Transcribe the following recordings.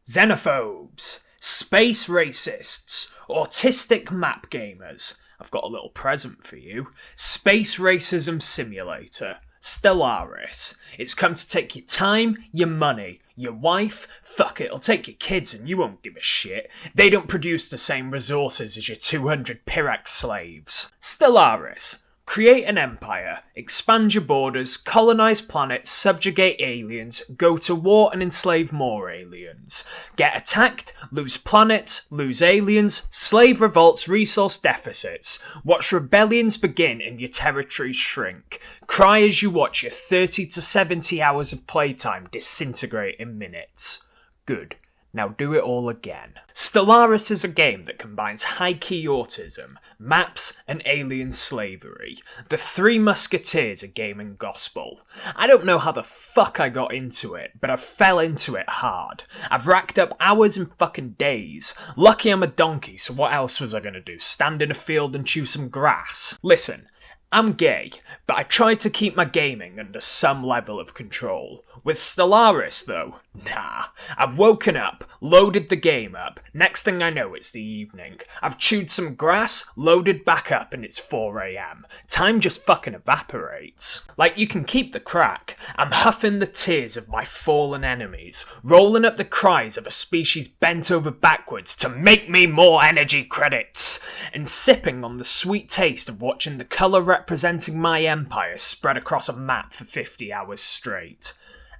xenophobes, space racists, autistic map gamers. I've got a little present for you. Space Racism Simulator. Stellaris. It's come to take your time, your money, your wife. Fuck it, it'll take your kids and you won't give a shit. They don't produce the same resources as your 200 Pyrrhax slaves. Stellaris. Create an empire, expand your borders, colonize planets, subjugate aliens, go to war and enslave more aliens. Get attacked, lose planets, lose aliens, slave revolts, resource deficits. Watch rebellions begin and your territories shrink. Cry as you watch your 30 to 70 hours of playtime disintegrate in minutes. Good. Now do it all again. Stellaris is a game that combines high-key autism, maps, and alien slavery. The Three Musketeers of gaming gospel. I don't know how the fuck I got into it, but I fell into it hard. I've racked up hours and fucking days. Lucky I'm a donkey, so what else was I gonna do? Stand in a field and chew some grass? Listen, I'm gay, but I try to keep my gaming under some level of control. With Stellaris, though, nah. I've woken up, loaded the game up, next thing I know it's the evening. I've chewed some grass, loaded back up, and it's 4 AM. Time just fucking evaporates. Like, you can keep the crack. I'm huffing the tears of my fallen enemies, rolling up the cries of a species bent over backwards to make me more energy credits, and sipping on the sweet taste of watching the colour representing my empire spread across a map for 50 hours straight.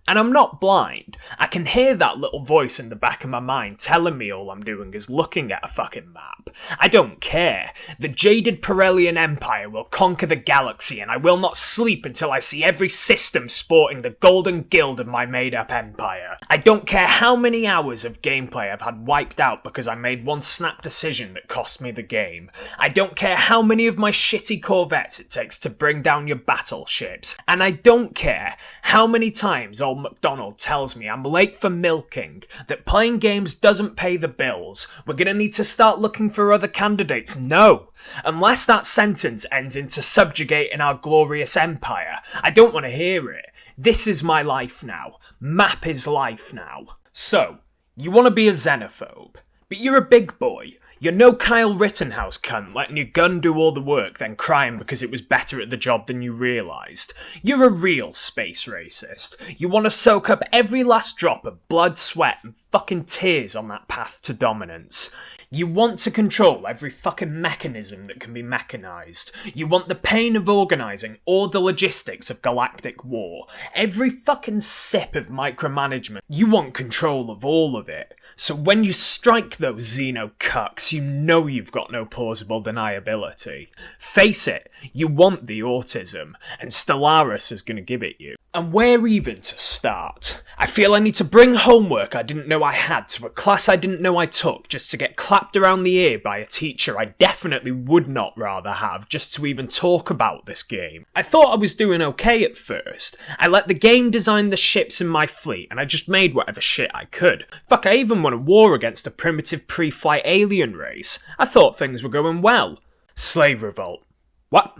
And I'm not blind. I can hear that little voice in the back of my mind telling me all I'm doing is looking at a fucking map. I don't care. The jaded Pirellian Empire will conquer the galaxy and I will not sleep until I see every system sporting the golden guild of my made-up empire. I don't care how many hours of gameplay I've had wiped out because I made one snap decision that cost me the game. I don't care how many of my shitty Corvettes it takes to bring down your battleships. And I don't care how many times old McDonald tells me I'm late for milking, that playing games doesn't pay the bills, we're gonna need to start looking for other candidates. No! Unless that sentence ends into subjugating our glorious empire, I don't want to hear it. This is my life now. Map is life now. So, you want to be a xenophobe, but you're a big boy. You're no Kyle Rittenhouse cunt letting your gun do all the work then crying because it was better at the job than you realised. You're a real space racist. You want to soak up every last drop of blood, sweat and fucking tears on that path to dominance. You want to control every fucking mechanism that can be mechanised. You want the pain of organising or the logistics of galactic war. Every fucking sip of micromanagement. You want control of all of it. So when you strike those xeno cucks, you know you've got no plausible deniability. Face it, you want the autism, and Stellaris is going to give it you. And where even to start? I feel I need to bring homework I didn't know I had to a class I didn't know I took just to get clapped around the ear by a teacher I definitely would not rather have just to even talk about this game. I thought I was doing okay at first. I let the game design the ships in my fleet and I just made whatever shit I could. Fuck, I even won a war against a primitive pre-flight alien race. I thought things were going well. Slave revolt. What?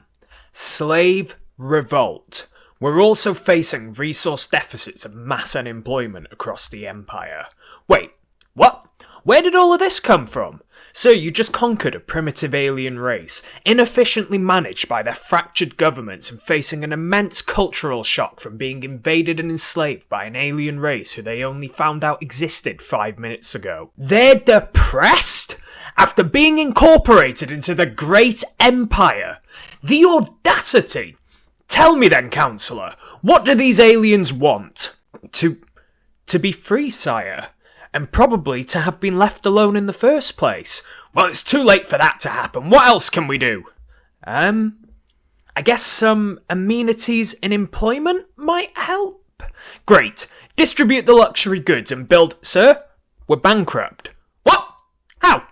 Slave revolt. We're also facing resource deficits and mass unemployment across the Empire. Wait, what? Where did all of this come from? Sir, you just conquered a primitive alien race, inefficiently managed by their fractured governments and facing an immense cultural shock from being invaded and enslaved by an alien race who they only found out existed 5 minutes ago. They're depressed? After being incorporated into the Great Empire? The audacity! Tell me then, Counsellor, what do these aliens want? To be free, sire. And probably to have been left alone in the first place. Well, it's too late for that to happen. What else can we do? I guess some amenities and employment might help? Great. Distribute the luxury goods and build... Sir, we're bankrupt. What? How?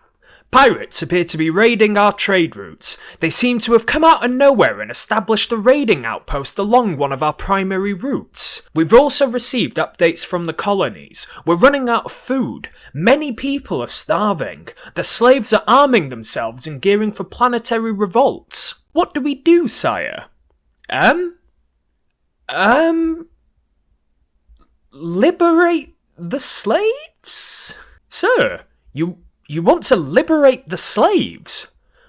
Pirates appear to be raiding our trade routes. They seem to have come out of nowhere and established a raiding outpost along one of our primary routes. We've also received updates from the colonies. We're running out of food. Many people are starving. The slaves are arming themselves and gearing for planetary revolts. What do we do, sire? Liberate the slaves? Sir, you want to liberate the slaves?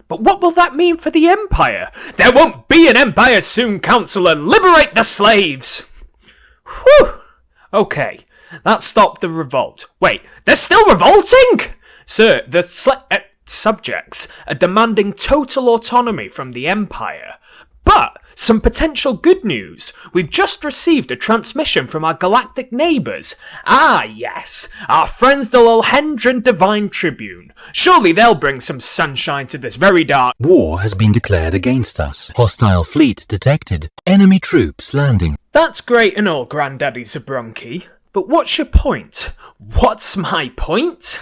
But what will that mean for the Empire? There won't be an Empire soon, Councillor! Liberate the slaves! Whew! Okay, that stopped the revolt. Wait, they're still revolting?! Sir, the subjects are demanding total autonomy from the Empire. But some potential good news. We've just received a transmission from our galactic neighbours. Ah, yes, our friends the Lolhendran Divine Tribune. Surely they'll bring some sunshine to this very dark... War has been declared against us. Hostile fleet detected. Enemy troops landing. That's great and all, Granddaddy Zabrunki. But what's your point? What's my point?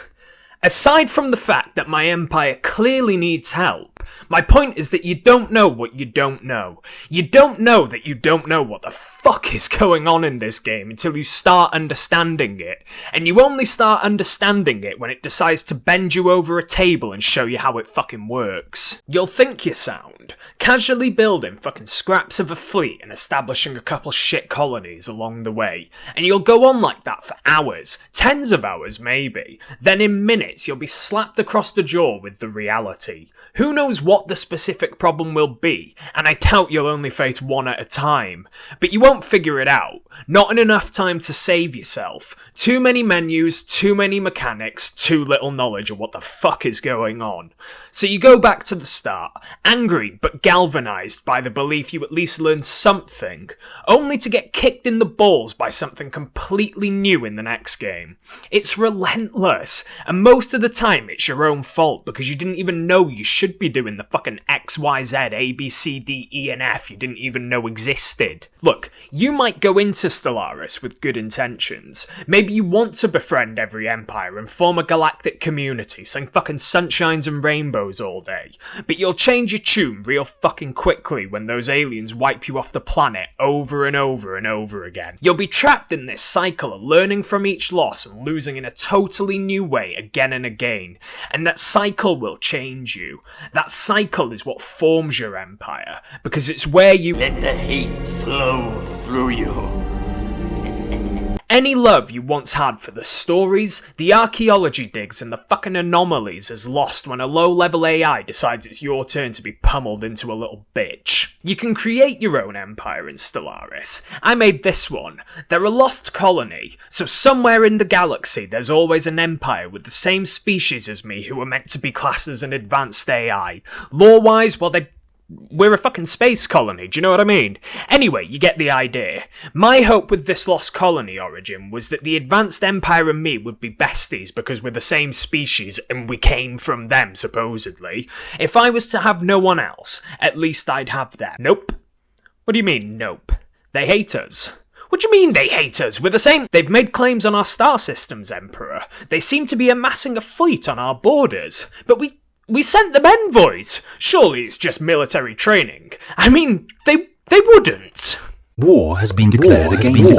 Aside from the fact that my empire clearly needs help, my point is that you don't know what you don't know. You don't know that you don't know what the fuck is going on in this game until you start understanding it. And you only start understanding it when it decides to bend you over a table and show you how it fucking works. You'll think you're sound, casually building fucking scraps of a fleet and establishing a couple shit colonies along the way. And you'll go on like that for hours, tens of hours maybe. Then in minutes you'll be slapped across the jaw with the reality. Who knows what the specific problem will be, and I doubt you'll only face one at a time. But you won't figure it out. Not in enough time to save yourself. Too many menus, too many mechanics, too little knowledge of what the fuck is going on. So you go back to the start, angry but galvanised by the belief you at least learned something, only to get kicked in the balls by something completely new in the next game. It's relentless, and most of the time it's your own fault because you didn't even know you should be doing the fucking X, Y, Z, A, B, C, D, E, and F you didn't even know existed. Look, you might go into Stellaris with good intentions. Maybe you want to befriend every empire and form a galactic community, sing fucking sunshines and rainbows all day. But you'll change your tune real fucking quickly when those aliens wipe you off the planet over and over and over again. You'll be trapped in this cycle of learning from each loss and losing in a totally new way again and again. And that cycle will change you. That cycle is what forms your empire, because it's where you let the hate flow through you. Any love you once had for the stories, the archaeology digs and the fucking anomalies is lost when a low-level AI decides it's your turn to be pummeled into a little bitch. You can create your own empire in Stellaris. I made this one. They're a lost colony, so somewhere in the galaxy there's always an empire with the same species as me who are meant to be classed as an advanced AI. Lore-wise, well, we're a fucking space colony, do you know what I mean? Anyway, you get the idea. My hope with this lost colony origin was that the advanced empire and me would be besties because we're the same species and we came from them, supposedly. If I was to have no one else, at least I'd have them. Nope. What do you mean, nope? They hate us. What do you mean they hate us? We're the same. They've made claims on our star systems, Emperor. They seem to be amassing a fleet on our borders. But we sent them envoys. Surely it's just military training. I mean, they wouldn't. War has been declared against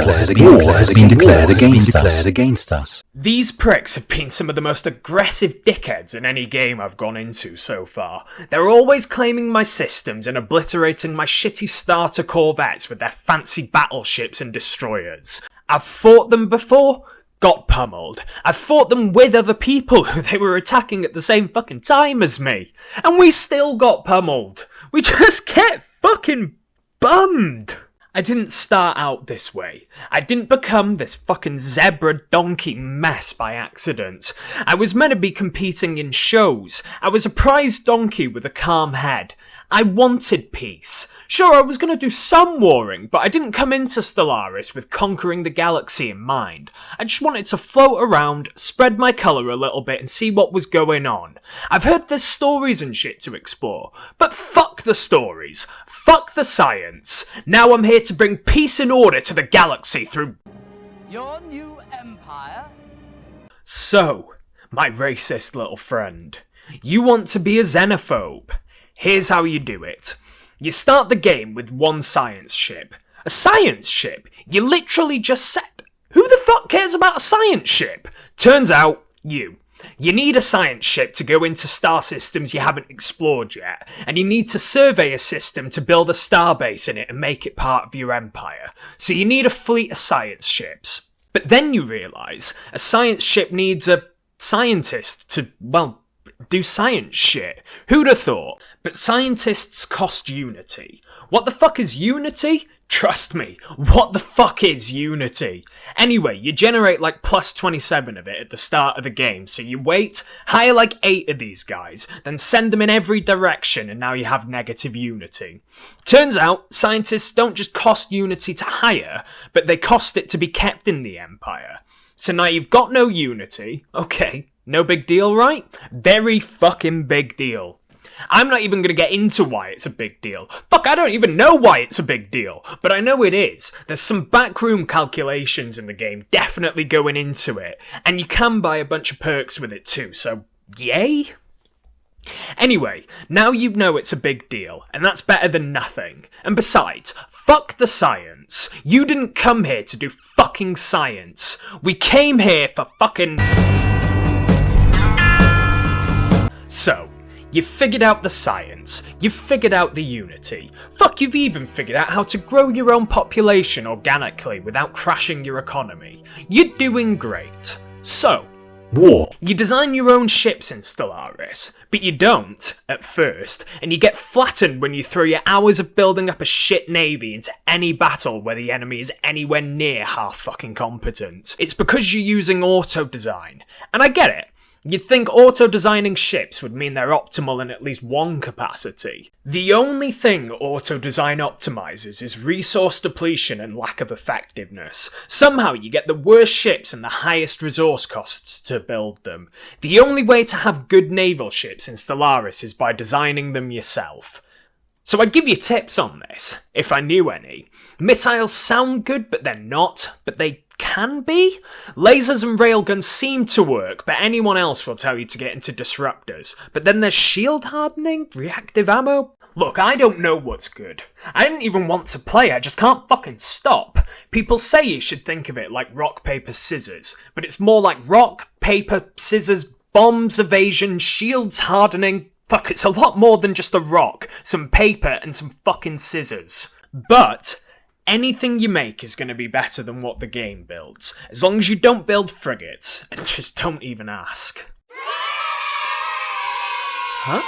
us. These pricks have been some of the most aggressive dickheads in any game I've gone into so far. They're always claiming my systems and obliterating my shitty starter corvettes with their fancy battleships and destroyers. I've fought them before, got pummeled. I've fought them with other people who they were attacking at the same fucking time as me. And we still got pummeled. We just kept fucking bummed. I didn't start out this way. I didn't become this fucking zebra donkey mess by accident. I was meant to be competing in shows. I was a prize donkey with a calm head. I wanted peace. Sure, I was going to do some warring, but I didn't come into Stellaris with conquering the galaxy in mind. I just wanted to float around, spread my colour a little bit and see what was going on. I've heard there's stories and shit to explore, but fuck the stories. Fuck the science. Now I'm here to bring peace and order to the galaxy through... Your new empire? So, my racist little friend, you want to be a xenophobe. Here's how you do it. You start the game with one science ship. A science ship? You literally just said, who the fuck cares about a science ship? Turns out, you. You need a science ship to go into star systems you haven't explored yet, and you need to survey a system to build a starbase in it and make it part of your empire. So you need a fleet of science ships. But then you realise a science ship needs a scientists to, well, do science shit. Who'd have thought? But scientists cost Unity. What the fuck is Unity? Trust me, what the fuck is Unity? Anyway, you generate like plus 27 of it at the start of the game, so you wait, hire like 8 of these guys, then send them in every direction, and now you have negative Unity. Turns out, scientists don't just cost Unity to hire, but they cost it to be kept in the Empire. So now you've got no Unity. Okay, no big deal, right? Very fucking big deal. I'm not even going to get into why it's a big deal. Fuck, I don't even know why it's a big deal. But I know it is. There's some backroom calculations in the game definitely going into it. And you can buy a bunch of perks with it too, so yay? Anyway, now you know it's a big deal, and that's better than nothing. And besides, fuck the science. You didn't come here to do fucking science. We came here for fucking... So... You've figured out the science, you've figured out the Unity. Fuck, you've even figured out how to grow your own population organically without crashing your economy. You're doing great. So, War. you design your own ships in Stellaris, but you don't, at first, and you get flattened when you throw your hours of building up a shit navy into any battle where the enemy is anywhere near half fucking competent. It's because you're using auto-design, and I get it. You'd think auto-designing ships would mean they're optimal in at least one capacity. The only thing auto-design optimizes is resource depletion and lack of effectiveness. Somehow you get the worst ships and the highest resource costs to build them. The only way to have good naval ships in Stellaris is by designing them yourself. So I'd give you tips on this, if I knew any. Missiles sound good, but they're not, but they can be. Lasers and railguns seem to work, but anyone else will tell you to get into disruptors. But then there's shield hardening, reactive ammo. Look, I don't know what's good. I didn't even want to play, I just can't fucking stop. People say you should think of it like rock, paper, scissors, but it's more like rock, paper, scissors, bombs, evasion, shields hardening. Fuck, it's a lot more than just a rock, some paper, and some fucking scissors. But anything you make is going to be better than what the game builds, as long as you don't build frigates, and just don't even ask. Huh?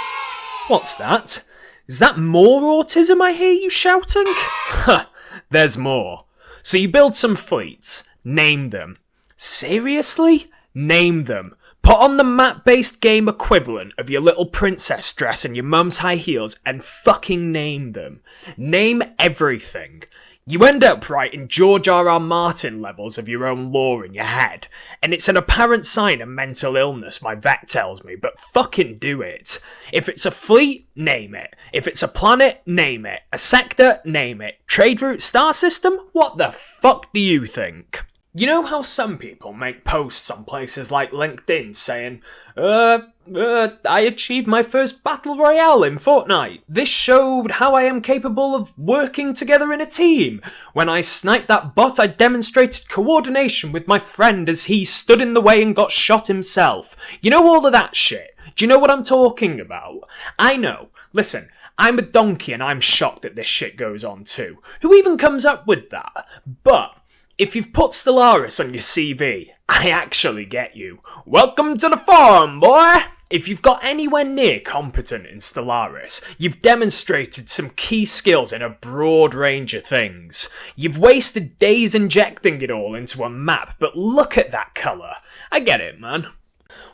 What's that? Is that more autism I hear you shouting? Huh, there's more. So you build some fleets, name them. Seriously? Name them. Put on the map-based game equivalent of your little princess dress and your mum's high heels and fucking name them. Name everything. You end up writing George R.R. Martin levels of your own lore in your head, and it's an apparent sign of mental illness, my vet tells me, but fucking do it. If it's a fleet, name it. If it's a planet, name it. A sector, name it. Trade route, star system? What the fuck do you think? You know how some people make posts on places like LinkedIn saying, I achieved my first battle royale in Fortnite. This showed how I am capable of working together in a team. When I sniped that bot, I demonstrated coordination with my friend as he stood in the way and got shot himself. You know all of that shit? Do you know what I'm talking about? I know. Listen, I'm a donkey and I'm shocked that this shit goes on too. Who even comes up with that? But if you've put Stellaris on your CV, I actually get you. Welcome to the farm, boy! If you've got anywhere near competent in Stellaris, you've demonstrated some key skills in a broad range of things. You've wasted days injecting it all into a map, but look at that colour. I get it, man.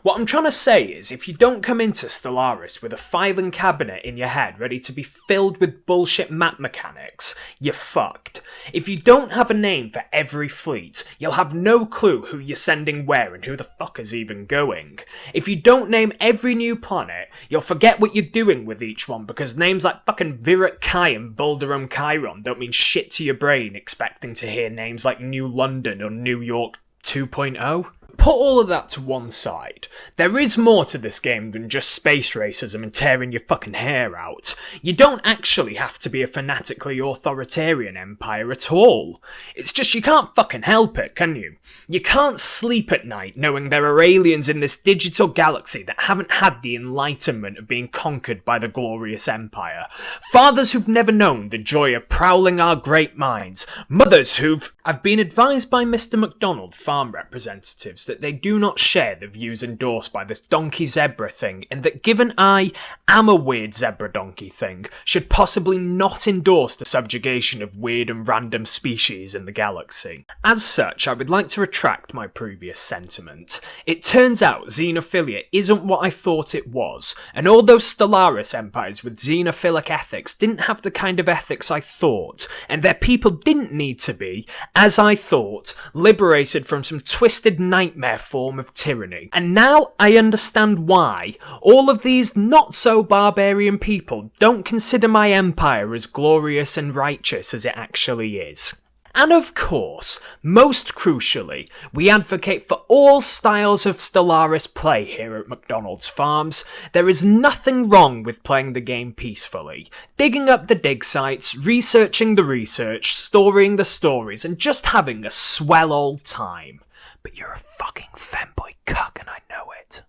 What I'm trying to say is, if you don't come into Stellaris with a filing cabinet in your head ready to be filled with bullshit map mechanics, you're fucked. If you don't have a name for every fleet, you'll have no clue who you're sending where and who the fuck is even going. If you don't name every new planet, you'll forget what you're doing with each one because names like fucking Virat Kai and Bulderum Chiron don't mean shit to your brain expecting to hear names like New London or New York 2.0. Put all of that to one side. There is more to this game than just space racism and tearing your fucking hair out. You don't actually have to be a fanatically authoritarian empire at all. It's just you can't fucking help it, can you? You can't sleep at night knowing there are aliens in this digital galaxy that haven't had the enlightenment of being conquered by the glorious empire. Fathers who've never known the joy of prowling our great minds. Mothers who've... I've been advised by Mr. McDonald, farm representative, perspectives that they do not share the views endorsed by this donkey zebra thing, and that given I am a weird zebra donkey thing, should possibly not endorse the subjugation of weird and random species in the galaxy. As such, I would like to retract my previous sentiment. It turns out xenophilia isn't what I thought it was, and although Stellaris empires with xenophilic ethics didn't have the kind of ethics I thought, and their people didn't need to be, as I thought, liberated from some twisted nightmare form of tyranny. And now I understand why all of these not-so-barbarian people don't consider my empire as glorious and righteous as it actually is. And of course, most crucially, we advocate for all styles of Stellaris play here at McDonald's Farms. There is nothing wrong with playing the game peacefully, digging up the dig sites, researching the research, storying the stories, and just having a swell old time. But you're a fucking femboy cuck and I know it.